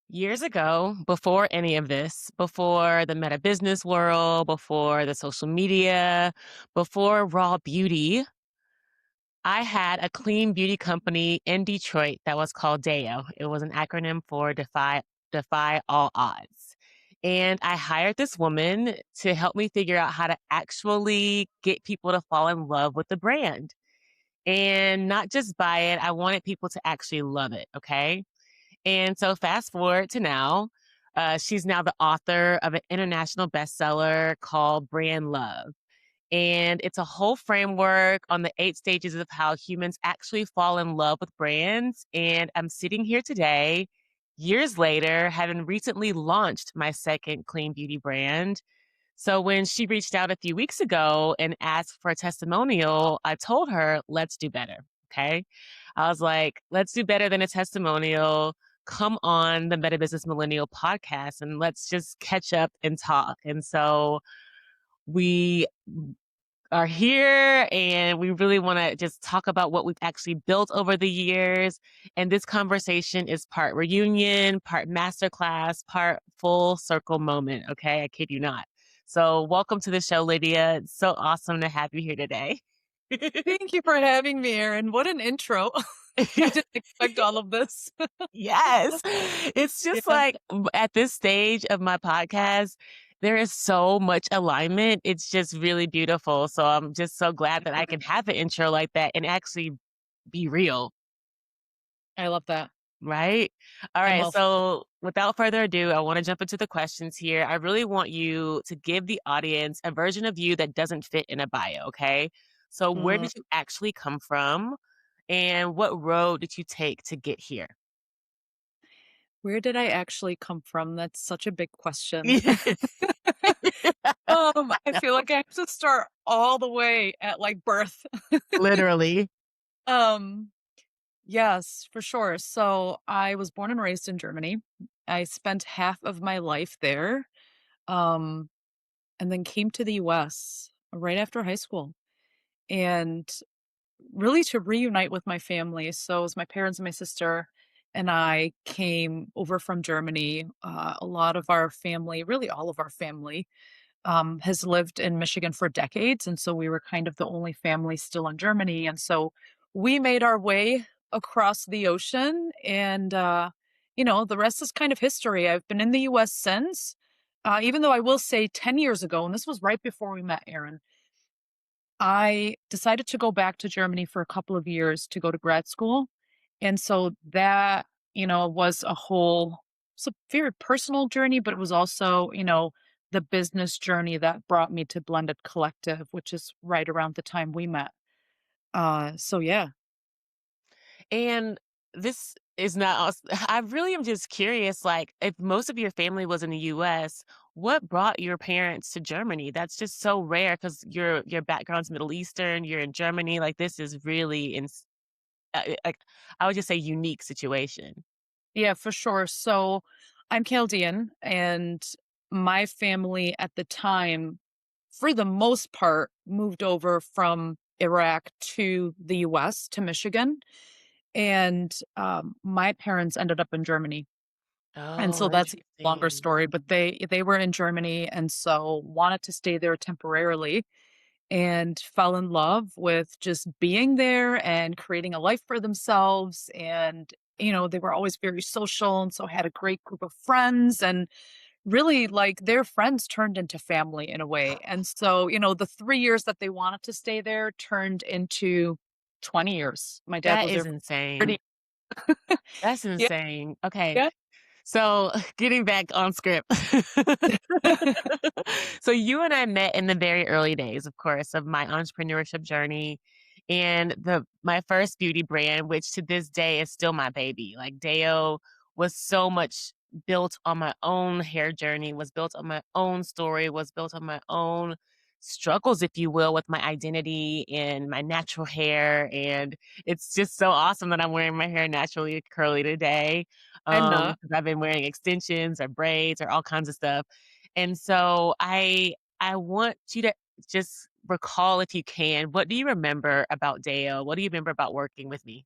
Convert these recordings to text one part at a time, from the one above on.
Years ago, before any of this, before the meta business world, before the social media, before raw beauty, I had a clean beauty company in Detroit that was called DAO. It was an acronym for Defy All Odds. And I hired this woman to help me figure out how to actually get people to fall in love with the brand and not just buy it. I wanted people to actually love it. Okay. And so fast forward to now, she's now the author of an international bestseller called Brand Love. And it's a whole framework on the 8 stages of how humans actually fall in love with brands. And I'm sitting here today, years later, having recently launched my second clean beauty brand. So when she reached out a few weeks ago and asked for a testimonial, I told her, let's do better. Okay. I was like, let's do better than a testimonial. Come on the MetaBusiness Millennial podcast and let's just catch up and talk. And so we are here and we really want to just talk about what we've actually built over the years. And this conversation is part reunion, part masterclass, part full circle moment. Okay. I kid you not. So welcome to the show, Lydia. It's so awesome to have you here today. Thank you for having me, Erin. What an intro. I didn't expect all of this. Yes. It's just Yeah. like at this stage of my podcast, there is so much alignment. It's just really beautiful. So I'm just so glad that I can have an intro like that and actually be real, I love that. right? All I'm right. all for it. So without further ado, I want to jump into the questions here. I really want you to give the audience a version of you that doesn't fit in a bio. Okay. So where Mm, did you actually come from? And what road did you take to get here? where did I actually come from? That's such a big question. I feel like I have to start all the way at like birth. Literally. Um, yes, for sure. So I was born and raised in Germany. I spent half of my life there. Um, and then came to the US right after high school. And really to reunite with my family. So it was my parents and my sister and I came over from Germany. A lot of our family, really all of our family, has lived in Michigan for decades. And so we were kind of the only family still in Germany. And so we made our way across the ocean. And, the rest is kind of history. I've been in the US since, even though I will say 10 years ago, and this was right before we met, Aaron. I decided to go back to Germany for a couple of years to go to grad school. And so that, was it's a very personal journey, but it was also, the business journey that brought me to Blended Collective, which is right around the time we met. So yeah. And this is not us. I really am just curious, like, if most of your family was in the US, what brought your parents to Germany? That's just so rare because your background's Middle Eastern, you're in Germany. Like, this is really like, I would just say unique situation. Yeah, for sure. So I'm Chaldean and my family at the time, for the most part, moved over from Iraq to the US, to Michigan. And my parents ended up in Germany. And Oh, so that's a longer interesting. story, but they were in Germany and so wanted to stay there temporarily and fell in love with just being there and creating a life for themselves. And, they were always very social. And so had a great group of friends and really like their friends turned into family in a way. And so, the 3 years that they wanted to stay there turned into 20 years. My dad That was there is for insane. 30. That's Yeah. insane. Okay. Yeah. So getting back on script. So you and I met in the very early days, of course, of my entrepreneurship journey and the my first beauty brand, which to this day is still my baby. Like Deo was so much built on my own hair journey, was built on my own story, was built on my own struggles, if you will, with my identity and my natural hair. And it's just so awesome that I'm wearing my hair naturally curly today. I'm not. 'Cause I've been wearing extensions or braids or all kinds of stuff. And so I want you to just recall if you can, what do you remember about Dale? What do you remember about working with me?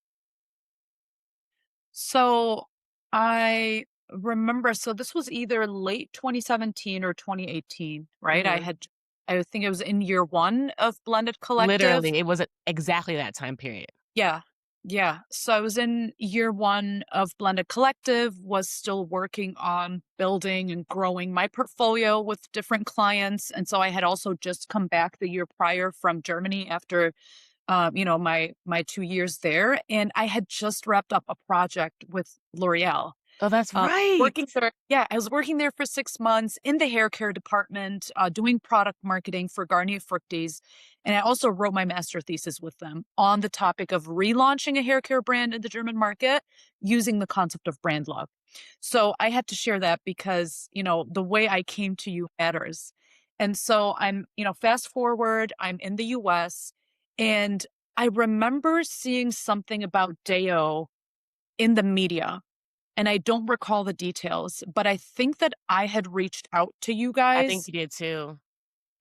So I remember, so this was either late 2017 or 2018, right? Mhm. I think it was in year 1 of Blended Collective. Literally, it was exactly that time period. Yeah. Yeah. So I was in year 1 of Blended Collective, was still working on building and growing my portfolio with different clients. And so I had also just come back the year prior from Germany after my 2 years there. And I had just wrapped up a project with L'Oreal. Oh, that's right. Working there, yeah, I was working there for 6 months in the hair care department, doing product marketing for Garnier Fructis, and I also wrote my master thesis with them on the topic of relaunching a hair care brand in the German market using the concept of brand love. So I had to share that because, the way I came to you matters. And so fast forward, I'm in the US, and I remember seeing something about DAO in the media, and I don't recall the details, but I think that I had reached out to you I think guys, you did too.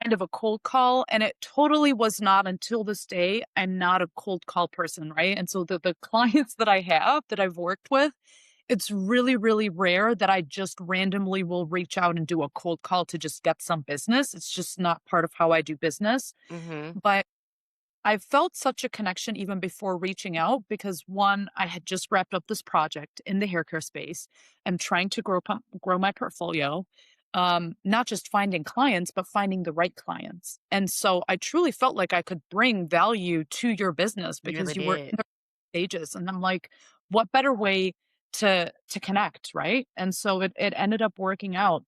kind of a cold call, and it totally was not until this day, I'm not a cold call person, right? And so the clients that I have that I've worked with, it's really, really rare that I just randomly will reach out and do a cold call to just get some business. It's just not part of how I do business. Mhm. But I felt such a connection even before reaching out because one, I had just wrapped up this project in the hair care space. I'm trying to grow my portfolio, not just finding clients, but finding the right clients. And so I truly felt like I could bring value to your business You because really you were did. in the stages. And I'm like, what better way to connect, right? And so it ended up working out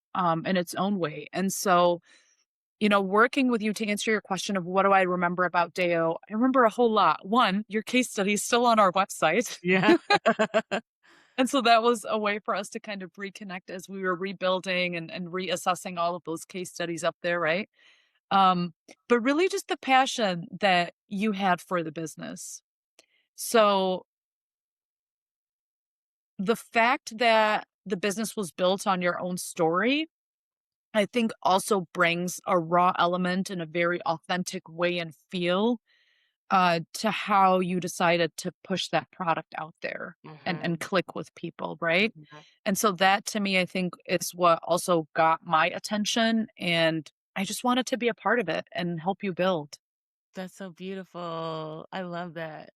in its own way. And so working with you to answer your question of what do I remember about DAO, I remember a whole lot. One, your case study is still on our website. Yeah. And so that was a way for us to kind of reconnect as we were rebuilding and reassessing all of those case studies up there, right? Um, but really just the passion that you had for the business. So the fact that the business was built on your own story, I think also brings a raw element and a very authentic way and feel to how you decided to push that product out there and Mhm. click with people, right? Mhm. And so that to me, I think is what also got my attention. And I just wanted to be a part of it and help you build. That's so beautiful. I love that.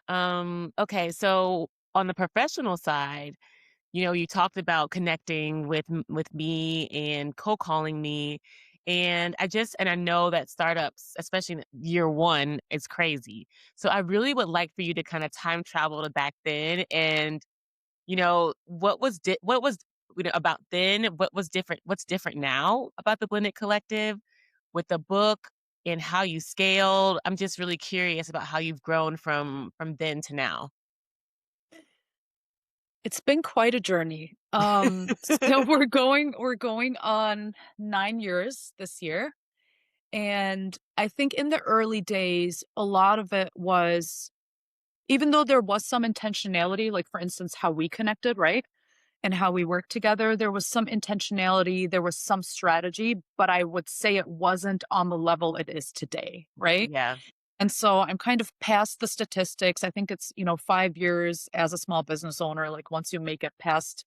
Okay, so on the professional side, you talked about connecting with me and cold calling me, and I know that startups, especially in year 1, is crazy. So I really would like for you to kinda time travel to back then and, what was, about then, what's different now about the Blended Collective with the book and how you scaled? I'm just really curious about how you've grown from then to now. It's been quite a journey. So we're going on 9 years this year. And I think in the early days, a lot of it was, even though there was some intentionality, like for instance, how we connected, right? And how we worked together, there was some intentionality, there was some strategy, but I would say it wasn't on the level it is today, right? Yeah. And so I'm kind of past the statistics. I think it's, 5 years as a small business owner. Like once you make it past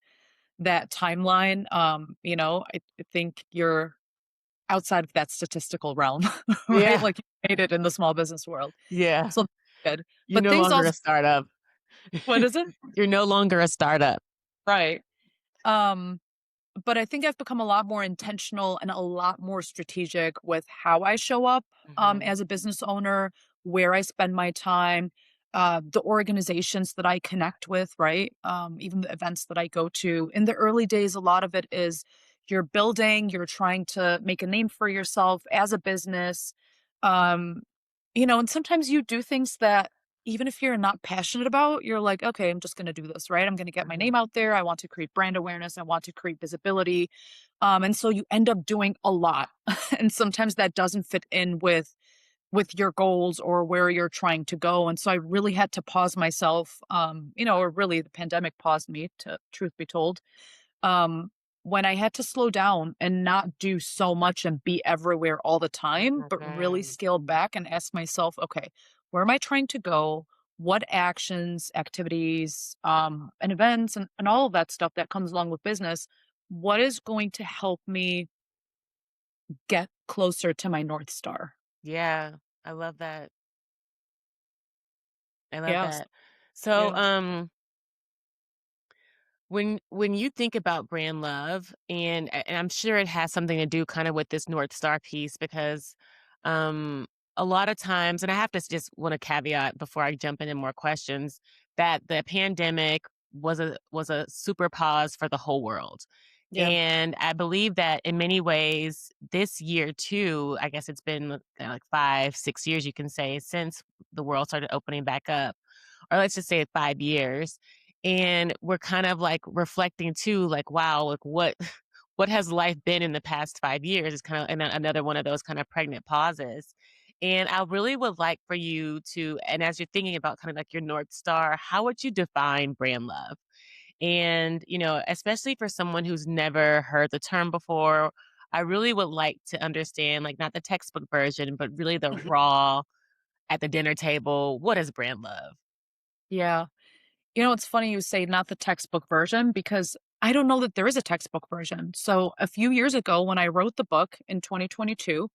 that timeline, I think you're outside of that statistical realm, right? Yeah. Like you made it in the small business world. Yeah. So that's good. You're But no things longer also, a startup. what is it? You're no longer a startup. Right. Um, but I think I've become a lot more intentional and a lot more strategic with how I show up Mhm. as a business owner, where I spend my time, the organizations that I connect with, right? Even the events that I go to. In the early days, a lot of it is you're building, you're trying to make a name for yourself as a business. Um, and sometimes you do things that even if you're not passionate about, you're like, okay, I'm just going to do this, right? I'm going to get my Mhm. name out there. I want to create brand awareness. I want to create visibility. And so you end up doing a lot. And sometimes that doesn't fit in with your goals or where you're trying to go. And so I really had to pause myself, or really the pandemic paused me, to truth be told, um, when I had to slow down and not do so much and be everywhere all the time, but really Mhm. scale back and ask myself, okay, where am I trying to go? what actions, activities, and events and all of that stuff that comes along with business, what is going to help me get closer to my North Star? Yeah, I love that. I love Yes. that. So, Yeah. when you think about brand love, and I'm sure it has something to do kind of with this North Star piece because, um, a lot of times, and I have to just want to caveat before I jump into more questions that the pandemic was a super pause for the whole world. Yeah. And I believe that in many ways, this year too, I guess it's been like 5, 6 years, you can say, since the world started opening back up, or let's just say 5 years. And we're kind of like reflecting too, like, wow, like what what has life been in the past 5 years is kind of another one of those kind of pregnant pauses. And I really would like for you to, and as you're thinking about kind of like your North Star, how would you define brand love? And, especially for someone who's never heard the term before, I really would like to understand, like, not the textbook version, but really the raw at the dinner table. What is brand love? Yeah. It's funny you say not the textbook version because I don't know that there is a textbook version. So a few years ago, when I wrote the book in 2022,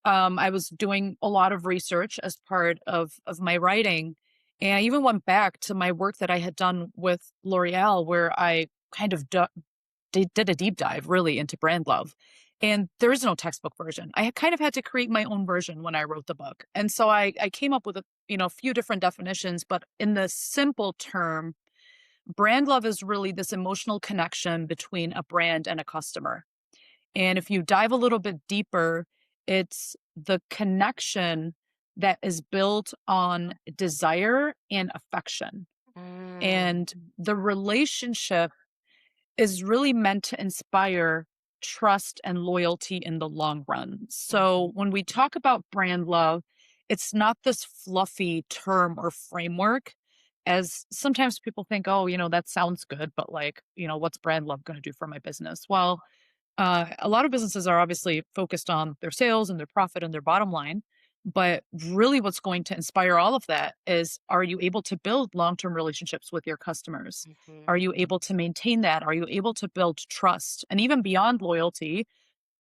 I was doing a lot of research as part of my writing, and I even went back to my work that I had done with L'Oreal, where I kind of did a deep dive really into brand love. And there is no textbook version. I kind of had to create my own version when I wrote the book, and so I came up with a few different definitions. But in the simple term, brand love is really this emotional connection between a brand and a customer. And if you dive a little bit deeper, it's the connection that is built on desire and affection. Mm, And the relationship is really meant to inspire trust and loyalty in the long run. mhm, So when we talk about brand love, it's not this fluffy term or framework, as sometimes people think, oh, that sounds good, but like, what's brand love going to do for my business? Well, a lot of businesses are obviously focused on their sales and their profit and their bottom line. But really, what's going to inspire all of that is, are you able to build long term relationships with your customers? mhm, Are you able to maintain that? Are you able to build trust? And even beyond loyalty,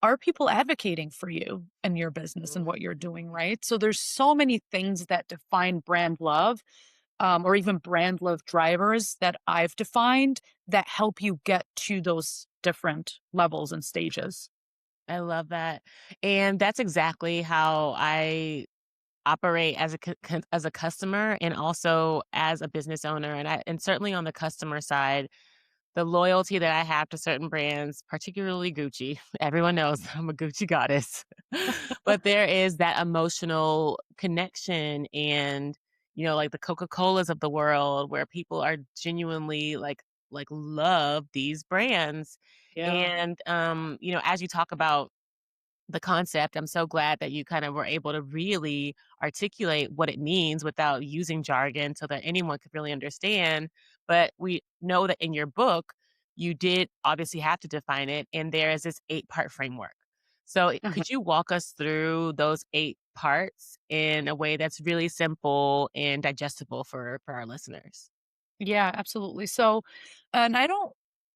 are people advocating for you and your business and what you're doing, mhm. right? So there's so many things that define brand love, or even brand love drivers that I've defined that help you get to those different levels and stages. I love that. And that's exactly how I operate as as a customer and also as a business owner. And certainly on the customer side, the loyalty that I have to certain brands, particularly Gucci. Everyone knows I'm a Gucci goddess. But there is that emotional connection and, like the Coca-Colas of the world where people are genuinely like love these brands. Yeah. And as you talk about the concept. I'm so glad that you kind of were able to really articulate what it means without using jargon so that anyone could really understand. But we know that in your book, you did obviously have to define it, and there is this 8-part framework. So, could you walk us through those 8 parts in a way that's really simple and digestible for our listeners? Yeah, absolutely. So, and I don't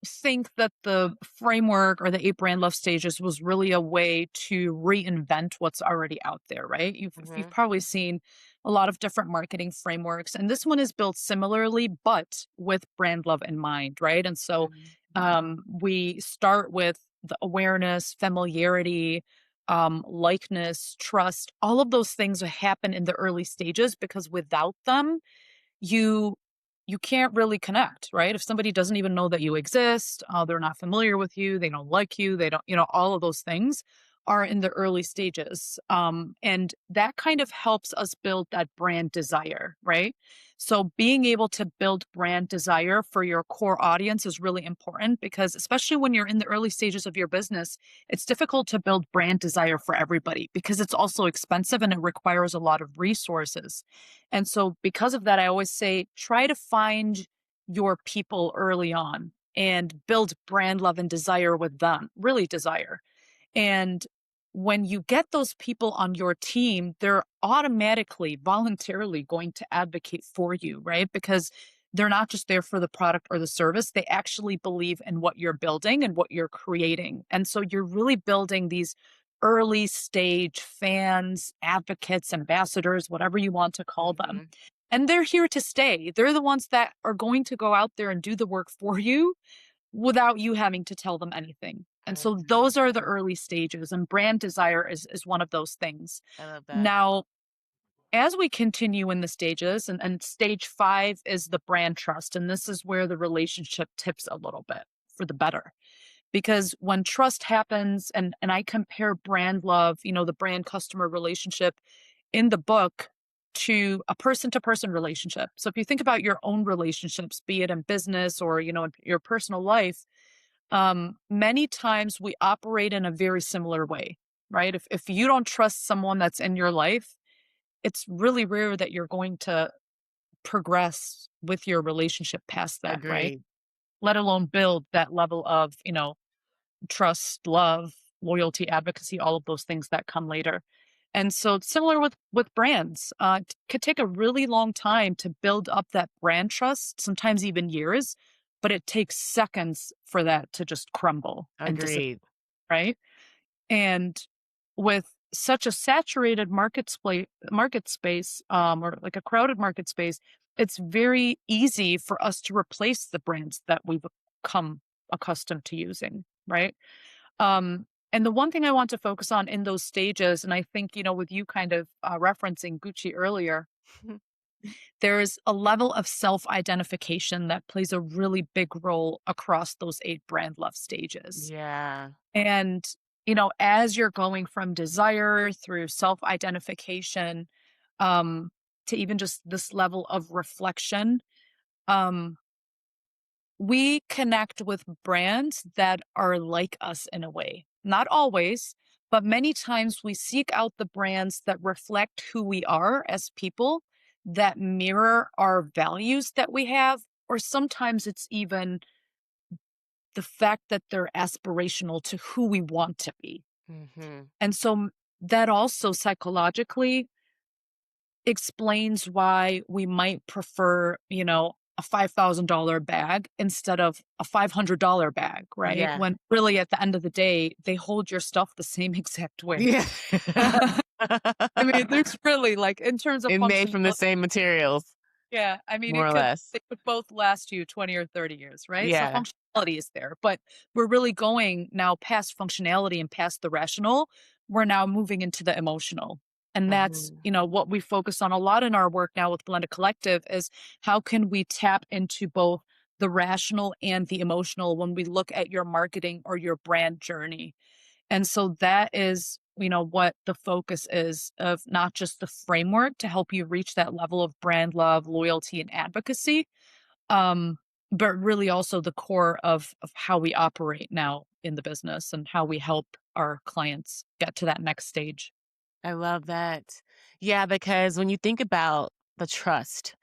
think that the framework or the 8 brand love stages was really a way to reinvent what's already out there, right? You've Hmm. probably seen a lot of different marketing frameworks, and this one is built similarly, but with brand love in mind, right? And so, we start with the awareness, familiarity, likeness, trust. All of those things happen in the early stages because without them, you you can't really connect, right? If somebody doesn't even know that you exist, they're not familiar with you, they don't like you, they don't, all of those things are in the early stages. And that kind of helps us build that brand desire, right? So being able to build brand desire for your core audience is really important because especially when you're in the early stages of your business, it's difficult to build brand desire for everybody because it's also expensive and it requires a lot of resources. And so, because of that, I always say try to find your people early on and build brand love and desire with them, really desire. And when you get those people on your team, they're automatically, voluntarily going to advocate for you, right? Because they're not just there for the product or the service. They actually believe in what you're building and what you're creating. And so you're really building these early stage fans, advocates, ambassadors, whatever you want to call them. Mhm. And they're here to stay. They're the ones that are going to go out there and do the work for you without you having to tell them anything. And I so agree. those are the early stages, and brand desire is one of those things. I love that. Now, as we continue in the stages, and stage 5 is the brand trust, and this is where the relationship tips a little bit for the better. Because when trust happens, and I compare brand love, the brand customer relationship in the book to person relationship. So if you think about your own relationships, be it in business or, in your personal life, many times we operate in a very similar way, right? If you don't trust someone that's in your life, it's really rare that you're going to progress with your relationship past that, right? Agreed. Let alone build that level of, trust, love, loyalty, advocacy, all of those things that come later. And so it's similar with brands. It could take a really long time to build up that brand trust, sometimes even years, but it takes seconds for that to just crumble and disappear, Agreed. right? And with such a saturated market space, or like a crowded market space, it's very easy for us to replace the brands that we've become accustomed to using, right? And the one thing I want to focus on in those stages, and I think, with you kind of referencing Gucci earlier, there's a level of self identification that plays a really big role across those 8 brand love stages. Yeah. And, as you're going from desire through self identification, um, to even just this level of reflection, um, we connect with brands that are like us in a way. Not always, but many times we seek out the brands that reflect who we are as people, that mirror our values that we have, or sometimes it's even the fact that they're aspirational to who we want to be. Mhm. And so that also psychologically explains why we might prefer, a $5,000 bag instead of a $500 bag, right? Yeah. When really at the end of the day, they hold your stuff the same exact way. Yeah. I mean, there's really like in terms of And made from the functionality. same materials, Yeah, I mean, more or less. they could both last you 20 or 30 years, right? So Yeah. functionality is there, but we're really going now past functionality and past the rational. We're now moving into the emotional. And that's, Mhm. what we focus on a lot in our work now with Blended Collective is how can we tap into both the rational and the emotional when we look at your marketing or your brand journey. And so that is, what the focus is of not just the framework to help you reach that level of brand love, loyalty, and advocacy, um, but really also the core of how we operate now in the business and how we help our clients get to that next stage. I love that. Yeah, because when you think about the trust,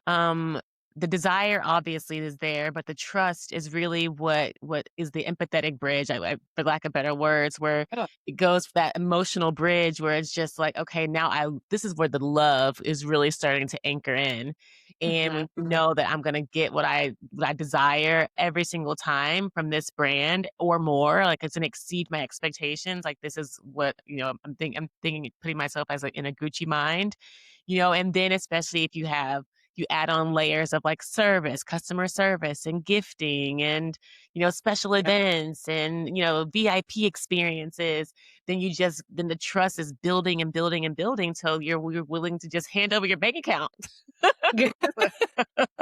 um, the desire obviously is there, but the trust is really what is the empathetic bridge, for lack of better words, where Yeah. it goes for that emotional bridge where it's just like, okay, now I this is where the love is really starting to anchor in. And when Mhm. you know that I'm gonna get what I desire every single time from this brand or more, like it's gonna exceed my expectations. Like this is what, I'm thinking putting myself as like in a Gucci mind, and then especially if you add on layers of like service, customer service and gifting and, special Yeah. events and, VIP experiences, then the trust is building and building and building till you're willing to just hand over your bank account.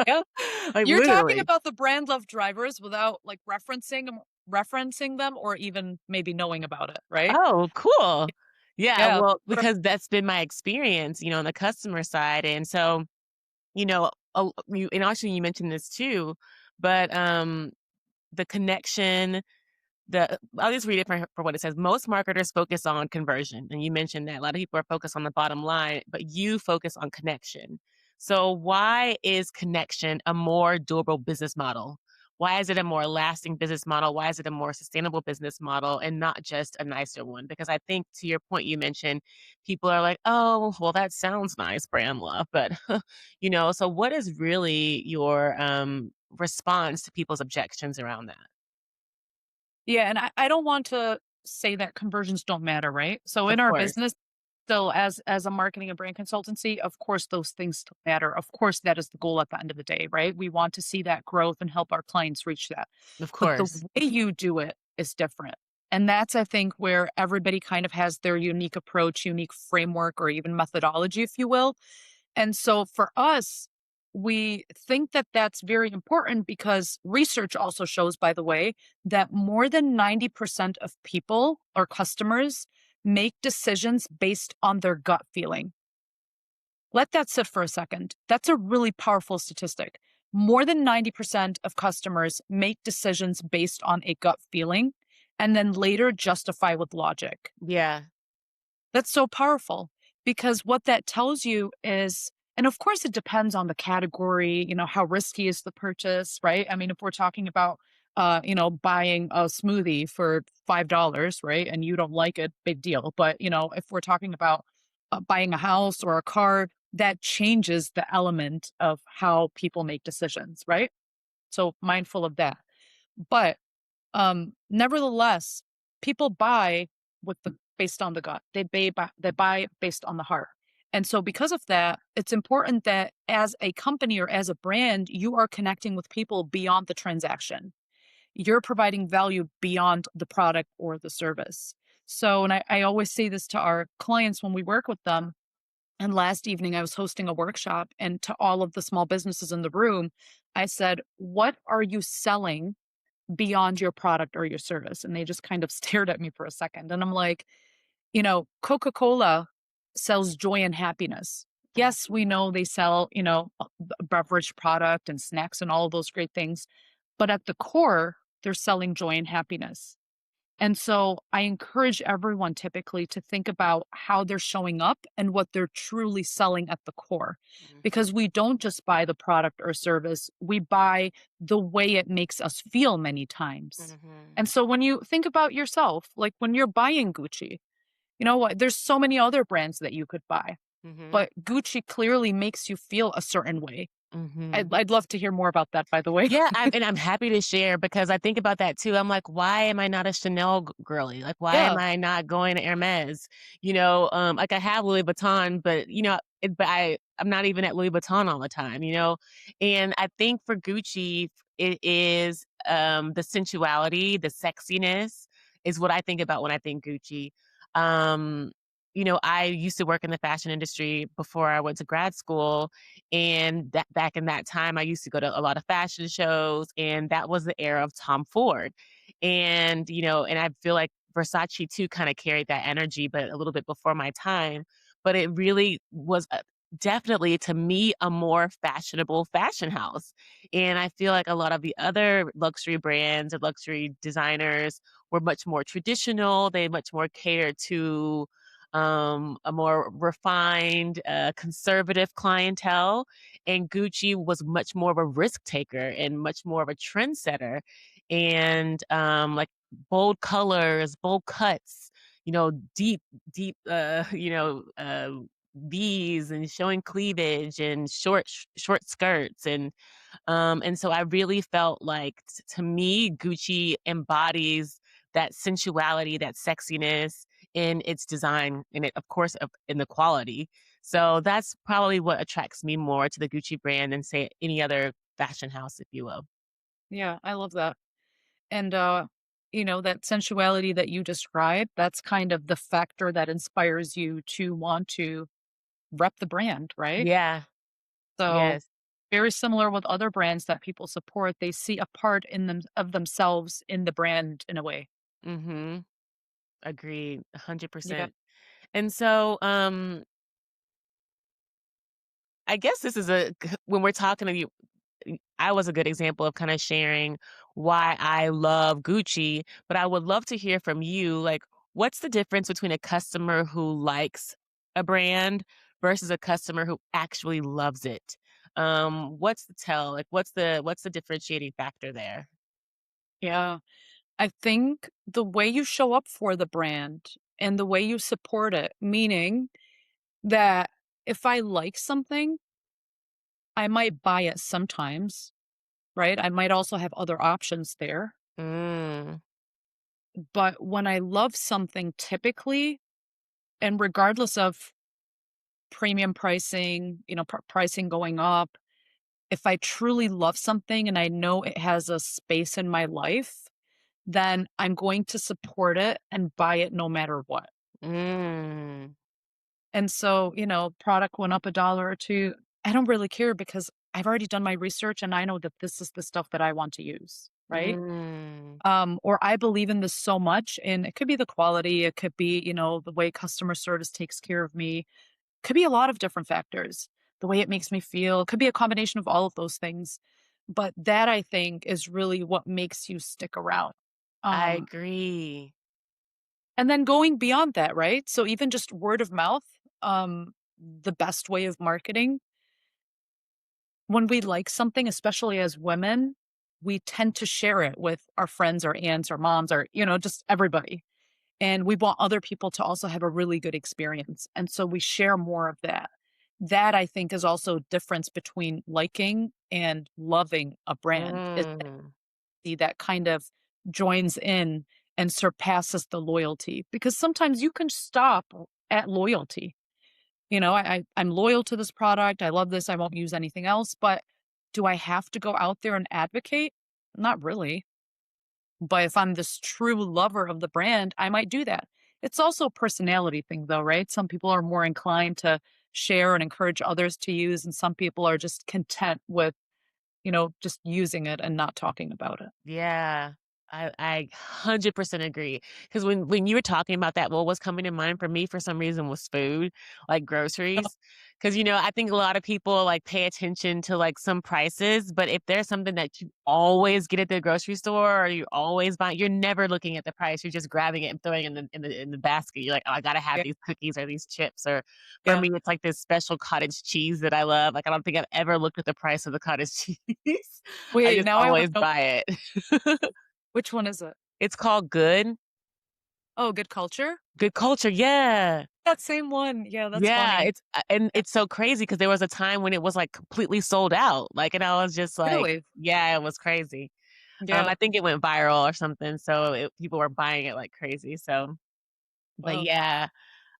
Yeah. Like You're talking literally. about the brand love drivers without like referencing them or even maybe knowing about it, right? Oh, cool. Yeah, Yeah. well, What because that's been my experience, on the customer side. And so, actually you mentioned this too, but the connection, I'll just read it for what it says. Most marketers focus on conversion. And you mentioned that a lot of people are focused on the bottom line, but you focus on connection. So why is connection a more durable business model? Why is it a more lasting business model? Why is it a more sustainable business model and not just a nicer one? Because I think to your point you mentioned, people are like, "Oh, well, that sounds nice, brand love," but so what is really your response to people's objections around that? Yeah, and I don't want to say that conversions don't matter, right? So Of in our course. business, still as a marketing and brand consultancy, of course those things still matter. Of course, that is the goal at the end of the day, right? We want to see that growth and help our clients reach that. Of But the course. way you do it is different. And that's, I think, where everybody kind of has their unique approach, unique framework, or even methodology, if you will. And so for us, we think that that's very important because research also shows, by the way, that more than 90% of people or customers make decisions based on their gut feeling. Let that sit for a second. That's a really powerful statistic. More than 90% of customers make decisions based on a gut feeling and then later justify with logic. Yeah. That's so powerful because what that tells you is, and of course it depends on the category, how risky is the purchase, right? I mean, if we're talking about buying a smoothie for $5, right? And you don't like it, big deal. But, if we're talking about buying a house or a car, that changes the element of how people make decisions, right? So mindful of that. But nevertheless, people buy with the based on the gut. They buy based on the heart. And so because of that, it's important that as a company or as a brand, you are connecting with people beyond the transaction. You're providing value beyond the product or the service. So, and I always say this to our clients when we work with them. And last evening, I was hosting a workshop, and to all of the small businesses in the room, I said, "What are you selling beyond your product or your service?" And they just kind of stared at me for a second. And I'm like, Coca-Cola sells joy and happiness. Yes, we know they sell, a beverage product and snacks and all of those great things. But at the core, they're selling joy and happiness. And so I encourage everyone typically to think about how they're showing up and what they're truly selling at the core. Mhm. Because we don't just buy the product or service, we buy the way it makes us feel many times. Mhm. And so when you think about yourself, like when you're buying Gucci, you know what? There's so many other brands that you could buy, Mhm. but Gucci clearly makes you feel a certain way. I'd, Mhm. I'd love to hear more about that, by the way. Yeah, I'm happy to share because I think about that too. I'm like, why am I not a Chanel girly? Like, why am Yeah. I not going to Hermes? Like I have Louis Vuitton, but I'm not even at Louis Vuitton all the time. And I think for Gucci, it is the sensuality, the sexiness is what I think about when I think Gucci. Um, I used to work in the fashion industry before I went to grad school, and that back in that time, I used to go to a lot of fashion shows, and that was the era of Tom Ford. And I feel like Versace too kind of carried that energy, but a little bit before my time. But it really was definitely to me a more fashionable fashion house. And I feel like a lot of the other luxury brands or luxury designers were much more traditional. They much more catered to a more refined, conservative clientele. And Gucci was much more of a risk taker and much more of a trendsetter. And like bold colors, bold cuts, deep, deep, V's and showing cleavage and short skirts and so I really felt like to me Gucci embodies that sensuality, that sexiness in its design and it of course in the quality. So that's probably what attracts me more to the Gucci brand than say any other fashion house, if you will. Yeah, I love that. And, that sensuality that you described, that's kind of the factor that inspires you to want to rep the brand, right? Yeah. So, Yes. very similar with other brands that people support, they see a part in them of themselves in the brand in a way. Mhm. Agreed. Yeah. 100%. And so I guess this is when we're talking to you I was a good example of kinda sharing why I love Gucci, but I would love to hear from you, like, what's the difference between a customer who likes a brand versus a customer who actually loves it? What's the tell? Like, what's the differentiating factor there? Yeah. I think the way you show up for the brand and the way you support it, meaning that if I like something, I might buy it sometimes, right? I might also have other options there. Mm, But when I love something typically, and regardless of premium pricing, pricing going up, if I truly love something and I know it has a space in my life, then I'm going to support it and buy it no matter what. mm, And so, product went up a dollar or 2. I don't really care because I've already done my research and I know that this is the stuff that I want to use, right? mm. Or I believe in this so much, and it could be the quality, it could be, the way customer service takes care of me, could be a lot of different factors. The way it makes me feel, it could be a combination of all of those things. But that I think is really what makes you stick around. I Um, agree. and then going beyond that, right? So even just word of mouth, the best way of marketing. When we like something, especially as women, we tend to share it with our friends, our aunts, our moms, or, just everybody. And we want other people to also have a really good experience. And so we share more of that. That I think is also a difference between liking and loving a brand is Mm, that kind of joins in and surpasses the loyalty because sometimes you can stop at loyalty. I'm loyal to this product. I love this. I won't use anything else. But do I have to go out there and advocate? Not really. But if I'm this true lover of the brand, I might do that. It's also a personality thing, though, right? Some people are more inclined to share and encourage others to use, and some people are just content with, just using it and not talking about it. yeah. I 100% agree. Because when you were talking about that, what was coming to mind for me for some reason was food, like Oh, groceries. Because I think a lot of people, like, pay attention to, like, some prices, but if there's something that you always get at the grocery store or you always buy, you're never looking at the price, you're just grabbing it and throwing it in the basket. You're like, "Oh, I gotta have yeah, these cookies or these chips," or for yeah. me, it's like this special cottage cheese that I love. Like, I don't think I've ever looked at the price of the cottage cheese. I Wait, just now I want always to know buy it. which one is it? It's called Good. Oh, Good Culture? Good Culture, yeah. That same one. Yeah, that's Yeah, funny. and Yeah. it's so crazy because there was a time when it was, like, completely sold out, like, and I was just like, Really? yeah, it was crazy. I Yeah. think it went viral or something, so people were buying it like crazy, so but Wow. yeah.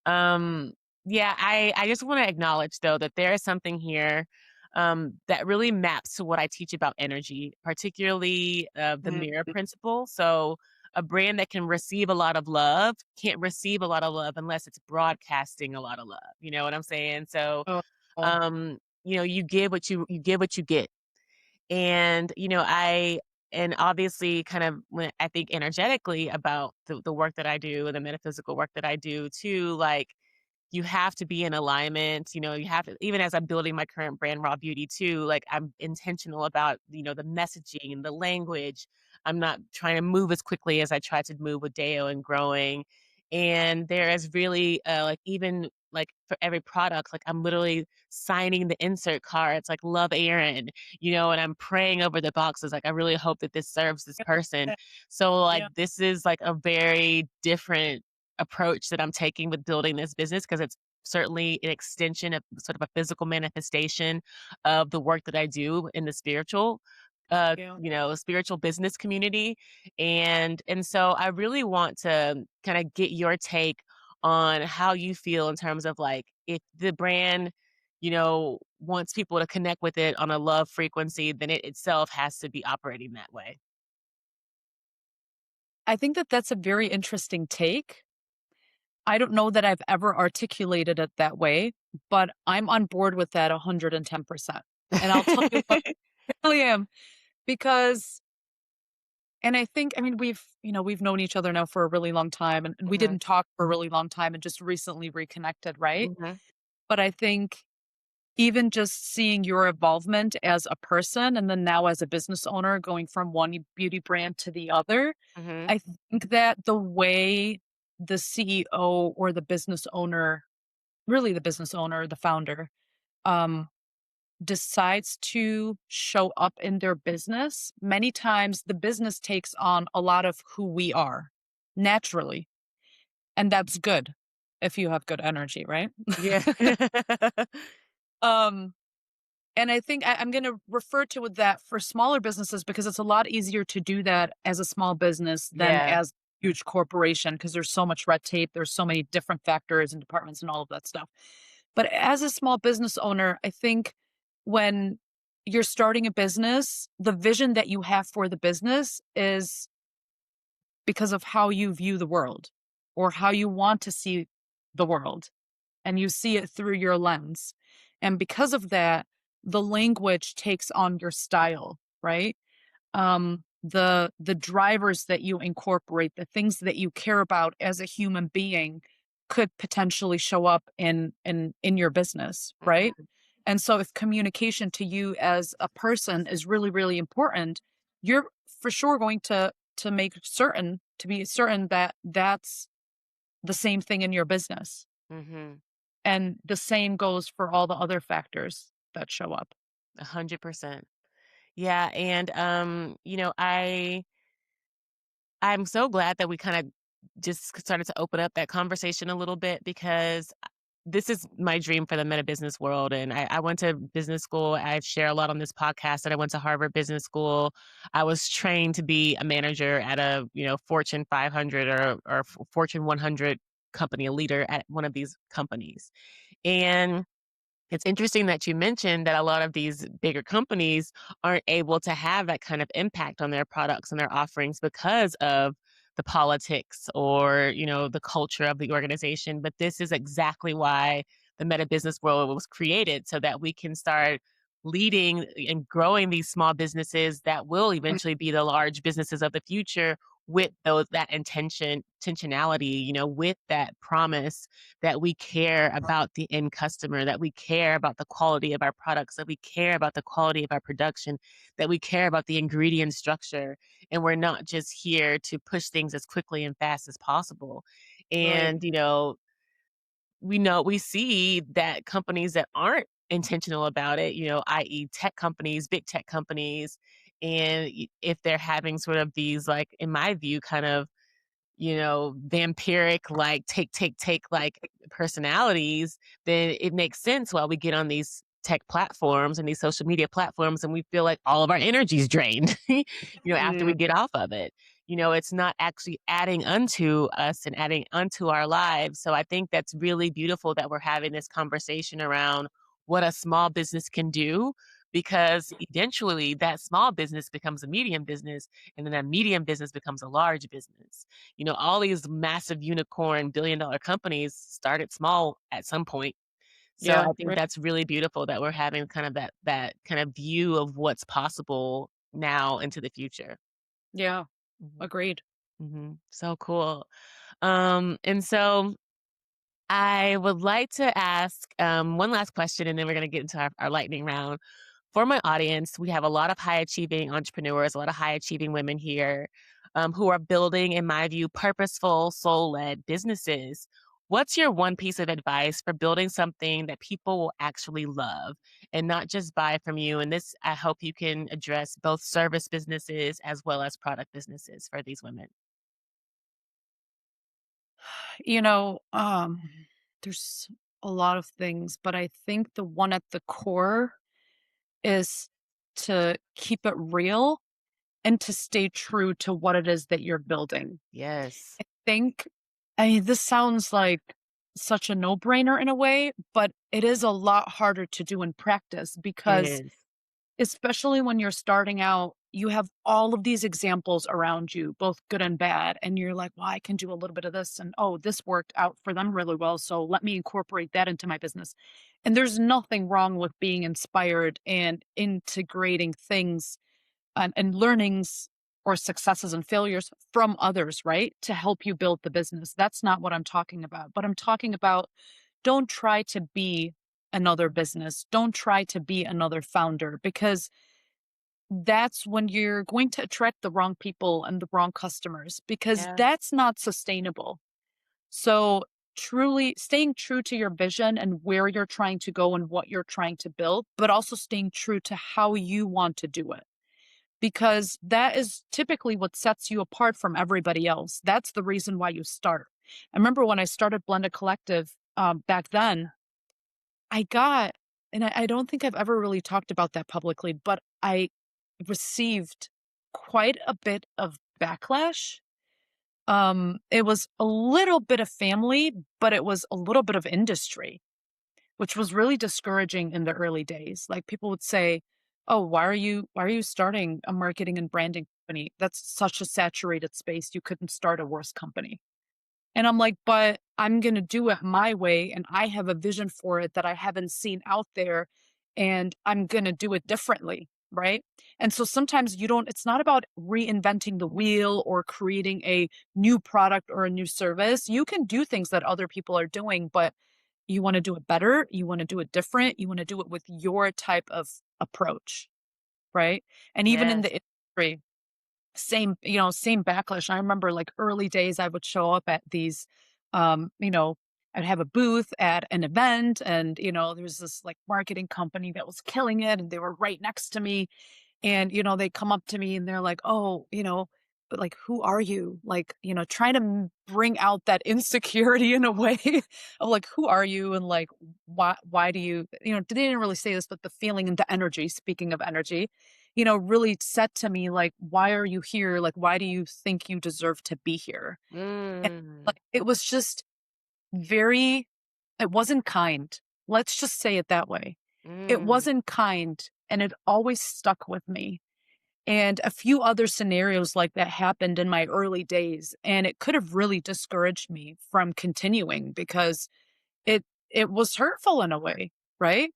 Um, yeah, I just wanna acknowledge, though, that there is something here, that really maps to what I teach about energy, particularly, the Mm. mirror principle. So, a brand that can receive a lot of love can't receive a lot of love unless it's broadcasting a lot of love, you know what I'm saying? So, Oh, oh, you give what you give what you get. And, and obviously kind of when I think energetically about the work that I do and the metaphysical work that I do too, like you have to be in alignment, you have to, even as I'm building my current brand Raw Beauty too, like I'm intentional about, the messaging and the language. I'm not trying to move as quickly as I tried to move with Deo and growing. And there is really like even like for every product, like I'm literally signing the insert cards like love Erin, and I'm praying over the boxes. Like I really hope that this serves this person. yeah, So like yeah, this is like a very different approach that I'm taking with building this business because it's certainly an extension of sort of a physical manifestation of the work that I do in the yeah. spiritual business community. And so I really want to kind of get your take on how you feel in terms of like if the brand, wants people to connect with it on a love frequency, then it itself has to be operating that way. I think that that's a very interesting take. I don't know that I've ever articulated it that way, but I'm on board with that 110%. And I'll tell you what, I really am because and I mean, we've known each other now for a really long time and we Mhm, didn't talk for a really long time and just recently reconnected, right? mhm, But I think even just seeing your involvement as a person and then now as a business owner going from one beauty brand to the other, mhm, I think that the way the CEO or the business owner, really the business owner, the founder, um, decides to show up in their business, many times the business takes on a lot of who we are naturally. And that's good if you have good energy, right? Yeah. um, and I think I'm going to refer to that for smaller businesses because it's a lot easier to do that as a small business than Yeah. as huge corporation because there's so much red tape, there's so many different factors and departments and all of that stuff. But as a small business owner, I think when you're starting a business, the vision that you have for the business is because of how you view the world or how you want to see the world, and you see it through your lens. And because of that, the language takes on your style, right? The drivers that you incorporate, the things that you care about as a human being could potentially show up in your business, right? Mhm. And so if communication to you as a person is really, really important, you're for sure going to make certain to be certain that that's the same thing in your business. Mhm. And the same goes for all the other factors that show up. 100%. Yeah, and, I'm so glad that we kinda just started to open up that conversation a little bit because this is my dream for the meta business world. And I went to business school. I share a lot on this podcast that I went to Harvard Business School. I was trained to be a manager at a, Fortune 500 or Fortune 100 company, a leader at one of these companies. And it's interesting that you mentioned that a lot of these bigger companies aren't able to have that kind of impact on their products and their offerings because of the politics or, the culture of the organization. But this is exactly why the meta business world was created so that we can start leading and growing these small businesses that will Mm. eventually be the large businesses of the future with that intentionality, with that promise that we care about the end customer, that we care about the quality of our products, that we care about the quality of our production, that we care about the ingredient structure. And we're not just here to push things as quickly and fast as possible. Right. And, we see that companies that aren't intentional about it, i.e., tech companies, big tech companies, and if they're having sort of these, like, in my view, kind of vampiric, like, take, like, personalities, then it makes sense why we get on these tech platforms and these social media platforms and we feel like all of our energy is drained, after we Mm, get off of it. It's not actually adding unto us and adding unto our lives. So I think that's really beautiful that we're having this conversation around what a small business can do because eventually that small business becomes a medium business and then that medium business becomes a large business. All these massive unicorn billion-dollar companies started small at some point. So yeah, I think right. that's really beautiful that we're having kind of that kind of view of what's possible now into the future. Yeah, Mhm, agreed. mhm. So cool. And so I would like to ask one last question, and then we're going to get into our lightning round. For my audience, we have a lot of high achieving entrepreneurs, a lot of high achieving women here who are building, in my view, purposeful, soul led businesses. What's your one piece of advice for building something that people will actually love and not just buy from you? And this, I hope you can address both service businesses as well as product businesses for these women. You know, there's a lot of things, but I think the one at the core is to keep it real and to stay true to what it is that you're building. Yes, I think this sounds like such a no-brainer in a way, but it is a lot harder to do in practice it because is. especially when you're starting out, you have all of these examples around you, both good and bad, and you're like, "Well, I can do a little bit of this, and oh, this worked out for them really well, so let me incorporate that into my business." And there's nothing wrong with being inspired and integrating things and learnings or successes and failures from others, right? To help you build the business. That's not what I'm talking about. But I'm talking about don't try to be another business. Don't try to be another founder because that's when you're going to attract the wrong people and the wrong customers because Yeah. that's not sustainable. So truly staying true to your vision and where you're trying to go and what you're trying to build, but also staying true to how you want to do it. Because that is typically what sets you apart from everybody else. That's the reason why you start. I remember when I started Blended Collective back then, I got, and I don't think I've ever really talked about that publicly, but I received quite a bit of backlash. It was a little bit of family, but it was a little bit of industry, which was really discouraging in the early days. Like people would say, "Oh, why are you starting a marketing and branding company? That's such a saturated space. You couldn't start a worse company." And I'm like, "But I'm going to do it my way and I have a vision for it that I haven't seen out there and I'm going to do it differently." Right. And so sometimes you don't, it's not about reinventing the wheel or creating a new product or a new service. You can do things that other people are doing, but you want to do it better. You want to do it different. You want to do it with your type of approach. Right. And even in Yes. the industry, same backlash. I remember like early days I would show up at these I'd have a booth at an event and there's this like marketing company that was killing it and they were right next to me and they come up to me and they're like, "Oh, but like who are you?" Like, trying to bring out that insecurity in a way of like, "Who are you?" and like why do you, they didn't really say this, but the feeling and the energy, speaking of energy, really said to me, like, "Why are you here? Like, why do you think you deserve to be here?" And, Mm, like, it was just very it wasn't kind. Let's just say it that way. It mm, wasn't kind, and it always stuck with me. And a few other scenarios like that happened in my early days, and it could have really discouraged me from continuing because it was hurtful in a way, right?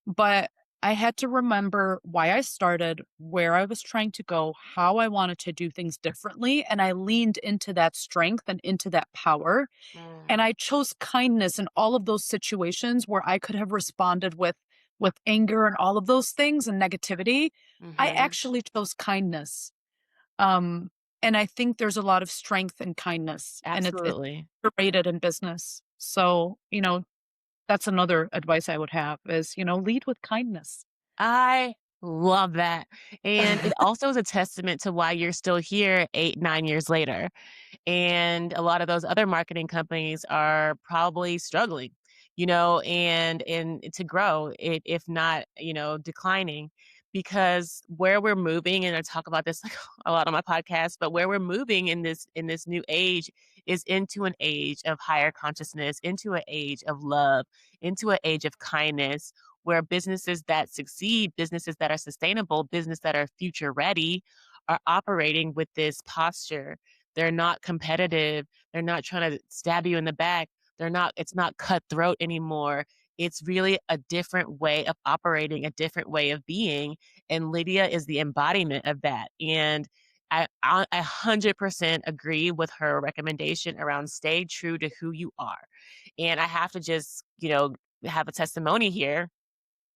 But I had to remember why I started, where I was trying to go, how I wanted to do things differently, and I leaned into that strength and into that power, and mm, I chose kindness in all of those situations where I could have responded with anger and all of those things and negativity. I mhm. actually chose kindness. Um, and I think there's a lot of strength in kindness, and it's Absolutely. underrated in business. So, that's another advice I would have is, lead with kindness. I love that. And it also is a testament to why you're still here 8, 9 years later. And a lot of those other marketing companies are probably struggling, and to grow it, if not, declining, because where we're moving, and I talk about this like a lot on my podcast, but where we're moving in this new age is into an age of higher consciousness, into an age of love, into an age of kindness, where businesses that succeed, businesses that are sustainable, business that are future ready are operating with this posture. They're not competitive. They're not trying to stab you in the back. It's not cutthroat anymore. It's really a different way of operating, a different way of being. And Lydia is the embodiment of that. And I 100% agree with her recommendation around stay true to who you are. And I have to just, have a testimony here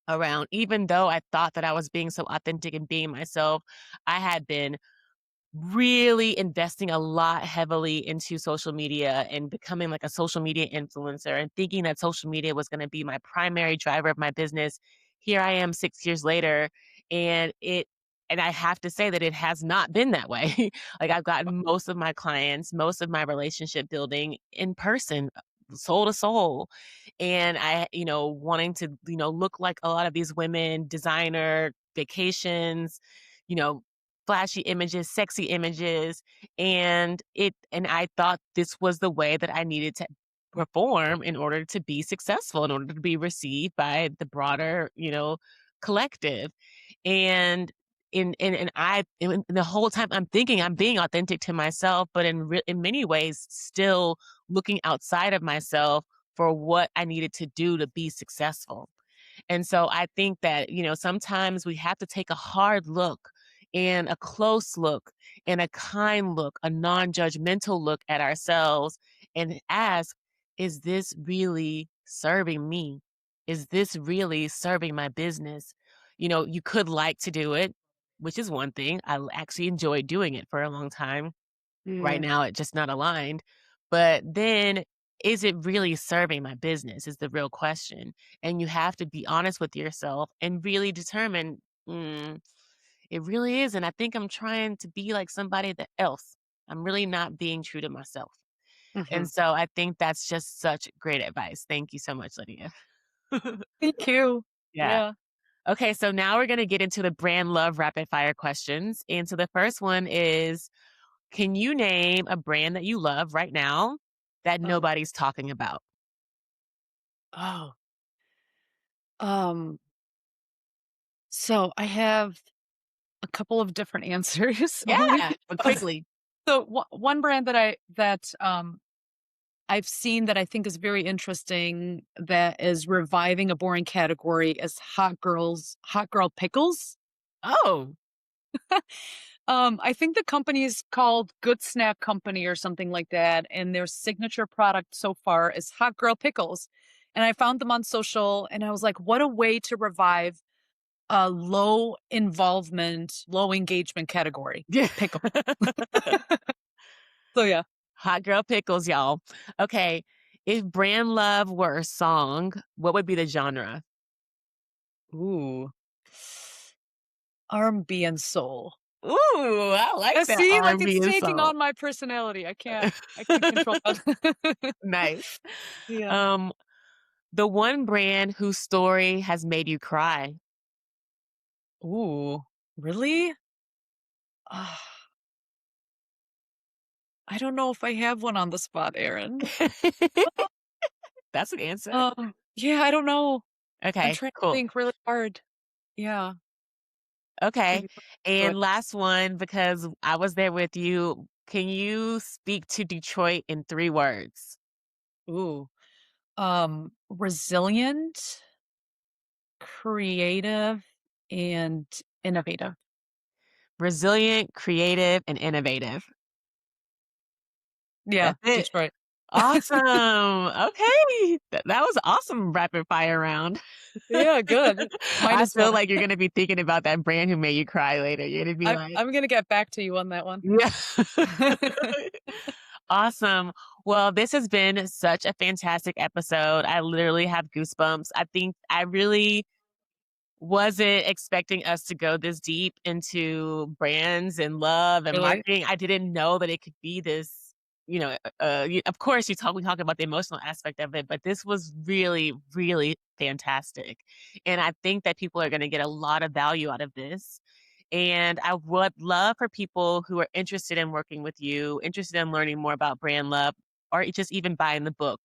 around, even though I thought that I was being so authentic and being myself, I had been really investing a lot heavily into social media and becoming like a social media influencer and thinking that social media was going to be my primary driver of my business. Here I am 6 years later, and I have to say that it has not been that way. Like, I've gotten most of my clients, most of my relationship building in person, soul to soul. And wanting to, look like a lot of these women, designer, vacations, you know, flashy images, sexy images, and I thought this was the way that I needed to perform in order to be successful, in order to be received by the broader, collective. And the whole time I'm thinking I'm being authentic to myself, but in many ways still looking outside of myself for what I needed to do to be successful. And so I think that, sometimes we have to take a hard look and a close look and a kind look, a non judgmental look at ourselves and ask, is this really serving me? Is this really serving my business? You could like to do it, which is one thing. Actually enjoyed doing it for a long time. Right Yeah. now, it's just not aligned. But then is it really serving my business is the real question. And you have to be honest with yourself and really determine, it really is. And I think I'm trying to be like somebody that else. I'm really not being true to myself. And Mhm. so I think that's just such great advice. Thank you so much, Lydia. Thank you. Yeah. Yeah. Okay, so now we're going to get into the brand love rapid fire questions. And so the first one is, can you name a brand that you love right now that Uh-huh. nobody's talking about? Oh, um, so I have a couple of different answers only Yeah, but because quickly. one brand that I've seen that I think is very interesting that is reviving a boring category is hot girl pickles. Oh, I think the company is called Good Snack Company or something like that, and their signature product so far is hot girl pickles. And I found them on social, and I was like, what a way to revive a low involvement, low engagement category, yeah. pickle. So yeah. Hot girl pickles, y'all. Okay, if brand love were a song, what would be the genre? Ooh. R&B and soul. Ooh, I like that See, like R&B it's and taking soul. on my personality. I can't control that. Nice. Yeah. Um, the one brand whose story has made you cry. Ooh. Really? Ah, I don't know if I have one on the spot, Erin. That's an answer. Yeah, I don't know. I'm Okay, trying to cool. think really hard. Yeah. Okay. Maybe do it. And last one, because I was there with you. Can you speak to Detroit in 3 words? Ooh. Resilient, creative, and innovative. Resilient, creative, and innovative. Yeah, That's it. Detroit. Awesome. Okay. That was awesome rapid fire round. Yeah, good. Mine I as feel well. like you're gonna be thinking about that brand who made you cry later. You're gonna be I'm like, I'm gonna get back to you on that one. yeah. Awesome. Well, this has been such a fantastic episode. I literally have goosebumps. I think I really wasn't expecting us to go this deep into brands and love and Really? marketing. I didn't know that it could be this, of course we talk about the emotional aspect of it, but this was really, really fantastic. And I think that people are going to get a lot of value out of this. And I would love for people who are interested in working with you, interested in learning more about brand love, or just even buying the book.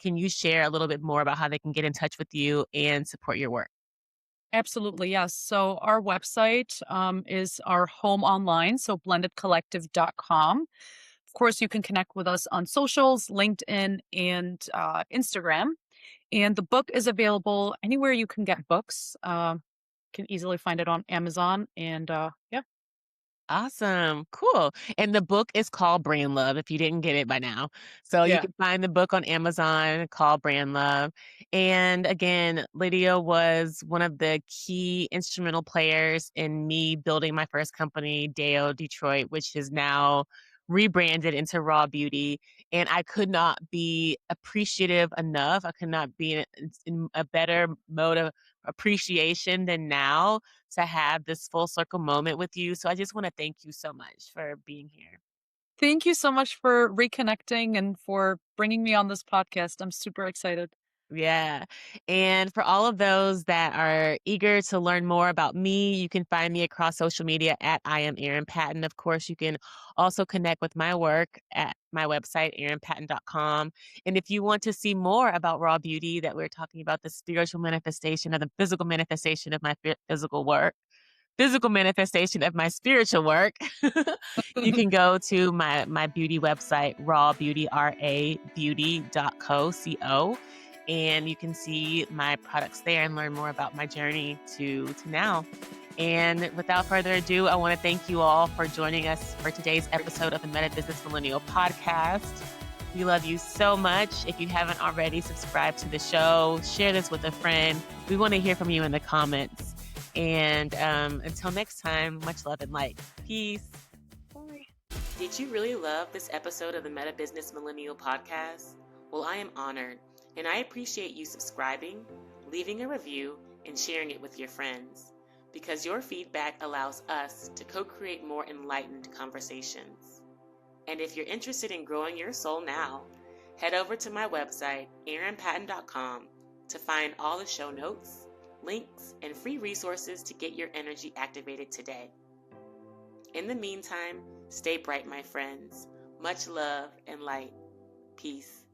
Can you share a little bit more about how they can get in touch with you and support your work? Absolutely, yes. So our website is our home online, so blendedcollective.com. Of course, you can connect with us on socials, LinkedIn, and Instagram. And the book is available anywhere you can get books. Can easily find it on Amazon. And yeah, Awesome. Cool. And the book is called Brand Love if you didn't get it by now. So you yeah, can find the book on Amazon called Brand Love. And again, Lydia was one of the key instrumental players in me building my first company, DAO Detroit, which is now rebranded into Raw Beauty. And I could not be appreciative enough. I could not be in a better mode of appreciation than now to have this full circle moment with you. So I just want to thank you so much for being here. thank you so much for reconnecting and for bringing me on this podcast. I'm super excited. Yeah. And for all of those that are eager to learn more about me, you can find me across social media at I am Erin Patten. Of course, you can also connect with my work at my website, erinpatten.com. And if you want to see more about Raw Beauty, that we're talking about the spiritual manifestation of the physical manifestation of my physical manifestation of my spiritual work, you can go to my beauty website, Raw Beauty, rabeauty.co, and you can see my products there and learn more about my journey to now. And without further ado, I want to thank you all for joining us for today's episode of the MetaBusiness Millennial podcast. We love you so much. If you haven't already, subscribe to the show, share this with a friend. We want to hear from you in the comments. And until next time, much love and light. Peace. Bye. Did you really love this episode of the Meta Business Millennial podcast? Well, I am honored, and I appreciate you subscribing, leaving a review, and sharing it with your friends, because your feedback allows us to co-create more enlightened conversations. And if you're interested in growing your soul now, head over to my website, erinpatten.com, to find all the show notes, links, and free resources to get your energy activated today. In the meantime, stay bright, my friends. Much love and light. Peace.